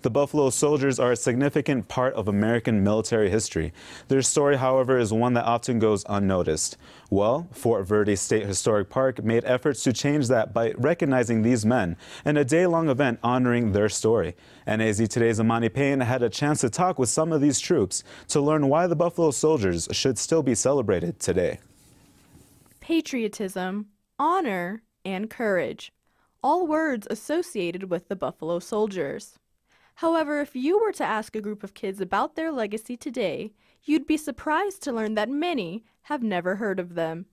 The Buffalo Soldiers are a significant part of American military history. Their story, however, is one that often goes unnoticed. Well, Fort Verde State Historic Park made efforts to change that by recognizing these men in a day-long event honoring their story. NAZ Today's Emani Payne had a chance to talk with some of these troops to learn why the Buffalo Soldiers should still be celebrated today. Patriotism, honor, and courage. All words associated with the Buffalo Soldiers. However, if you were to ask a group of kids about their legacy today, you'd be surprised to learn that many have never heard of them.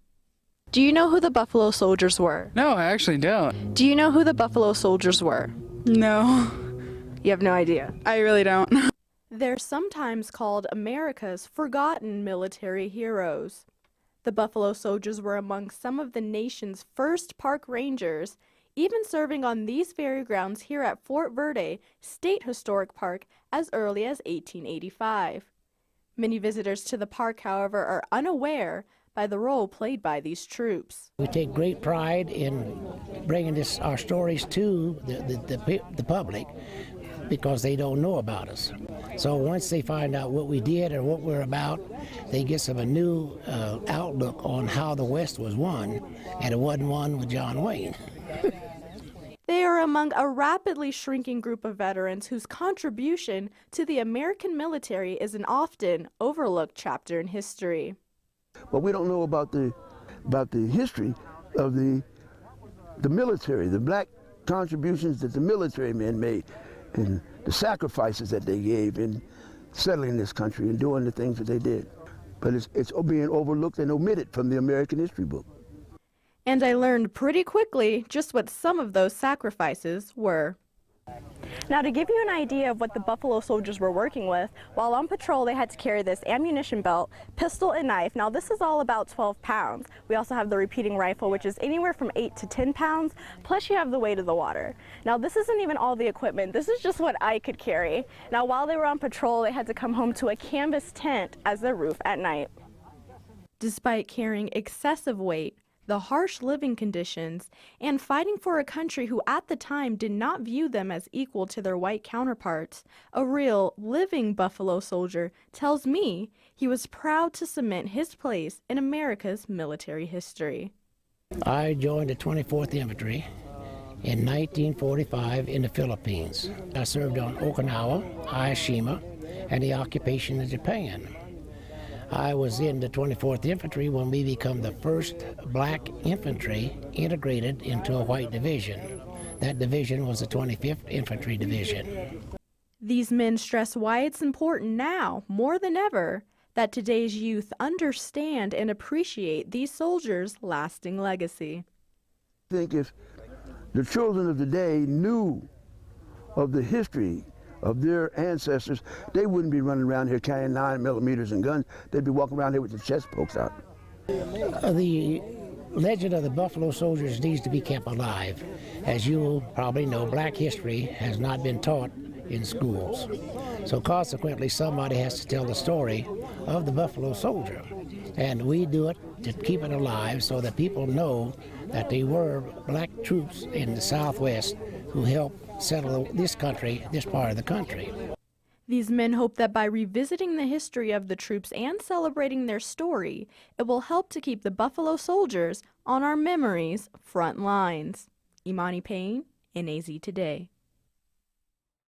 Do you know who the Buffalo Soldiers were? No, I actually don't. Do you know who the Buffalo Soldiers were? No. You have no idea. I really don't. They're sometimes called America's forgotten military heroes. The Buffalo Soldiers were among some of the nation's first park rangers, even serving on these very grounds here at Fort Verde State Historic Park as early as 1885. Many visitors to the park, however, are unaware by the role played by these troops. We take great pride in bringing our stories to the public because they don't know about us. So once they find out what we did or what we're about, they get some a new outlook on how the West was won, and it wasn't won with John Wayne. They are among a rapidly shrinking group of veterans whose contribution to the American military is an often overlooked chapter in history. But we don't know about the history of the military, the black contributions that the military men made, and the sacrifices that they gave in settling this country and doing the things that they did. But it's being overlooked and omitted from the American history book. And I learned pretty quickly just what some of those sacrifices were. Now, to give you an idea of what the Buffalo Soldiers were working with, while on patrol they had to carry this ammunition belt, pistol, and knife. Now, this is all about 12 pounds. We also have the repeating rifle, which is anywhere from 8 to 10 pounds, plus you have the weight of the water. Now, this isn't even all the equipment. This is just what I could carry. Now, while they were on patrol, they had to come home to a canvas tent as their roof at night. Despite carrying excessive weight, the harsh living conditions, and fighting for a country who at the time did not view them as equal to their white counterparts, a real, living Buffalo Soldier tells me he was proud to cement his place in America's military history. I joined the 24th Infantry in 1945 in the Philippines. I served on Okinawa, Hiroshima, and the occupation of Japan. I was in the 24th Infantry when we became the first black infantry integrated into a white division. That division was the 25th Infantry Division. These men stress why it's important now, more than ever, that today's youth understand and appreciate these soldiers' lasting legacy. I think if the children of today knew of the history of their ancestors, they wouldn't be running around here carrying 9mm and guns. They'd be walking around here with their chest pokes out. The legend of the Buffalo Soldiers needs to be kept alive. As you probably know, black history has not been taught in schools. So consequently, somebody has to tell the story of the Buffalo Soldier. And we do it to keep it alive so that people know that they were black troops in the Southwest who helped settle this country, this part of the country. These men hope that by revisiting the history of the troops and celebrating their story, it will help to keep the Buffalo Soldiers on our memories' front lines. Emani Payne, NAZ Today.